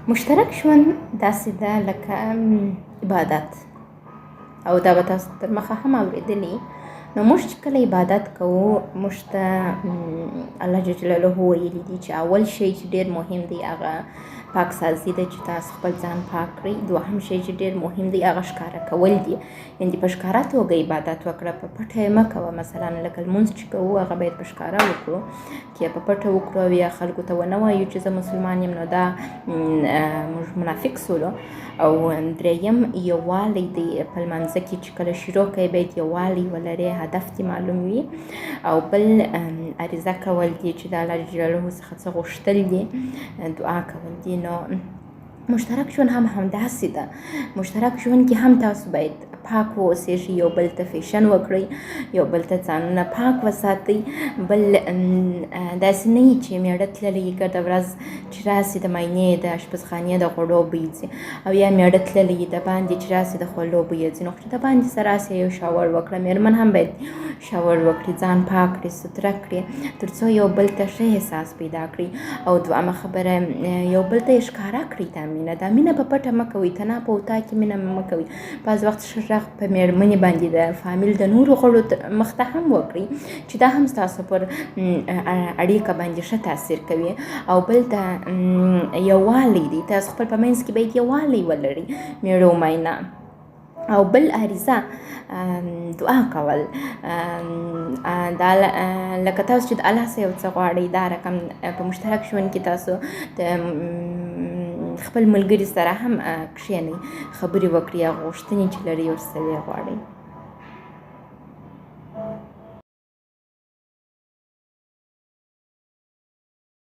مشترک ژوند داسې ده لکه عبادت، او دا به تاسو تر مخه هم اورېدلي. نو موږ چې کله عبادت کوو، موږ ته الله جل جلاله ویلي دي چې اول شی چې ډېر مهم دی هغه پاک سازي ده، چې تاسو خپل ځان پاک کړئ. دوهم شی چې ډېر مهم دی هغه ښکاره کول دي، یعنې په ښکاره توګه عبادت وکړه، په پټه یې مه کوه. مثلا لکه لمونځ چې کوو هغه باید په ښکاره وکړو، که په پټه وکړو او یا خلکو ته ونه وایو چې زه مسلمان یم، نو دا موږ منافق سولو. او دریم یووالی دی په لمانځه کې، چې کله شروع کوئ باید یووالی ولرئ، هدف دې معلوم وي. او بل عریضه کول دي چې د الله جل جلاله څخه څه غوښتل دي، دعا کول دي. نو مشترک ژوند هم همداسې ده. مشترک ژوند کې هم تاسو باید پاک واوسېږئ، یو بل ته فیشن وکړئ، یو بل ته ځانونه پاک وساتئ. بل داسې نه وي چې میړه تللی ګرده ورځ چې راسي د ماینې د اشپزخانې د غوړو بوی ځي، او یا میړه تللی د باندې چې راسي د خولو بوی ځي. نو چې د باندې سره راسي یو شاور وکړه، میرمن هم باید شاور وکړي، ځان پاک کړي، ستره کړي، تر څو یو بل ته ښه احساس پیدا کړي. او دویمه خبره، یو بل ته یې ښکاره کړئ دا مینه. دا مینه په پټه مه کوئ، تنها په اطاق کې مینه مه کوئ. بعض وخت ښه غږ په میرمنې باندې د فامیل د نورو غړو مخ ته هم وکړئ، چې دا هم ستاسو پر اړیکه باندې ښه تاثیر کوي. او بل ته یووالی دی، تاسو خپل په منځ کې باید یووالی ولرئ، میړه و ماینه. او بل عریضه دعا کول، دا لکه تاسو چې د الله څخه یو څه غواړئ، دا رقم په مشترک ژوند کې تاسو د خپل ملګري سره هم کښېنئ، خبرې وکړئ، هغه غوښتنې چې لرئ ورسره یې غواړئ.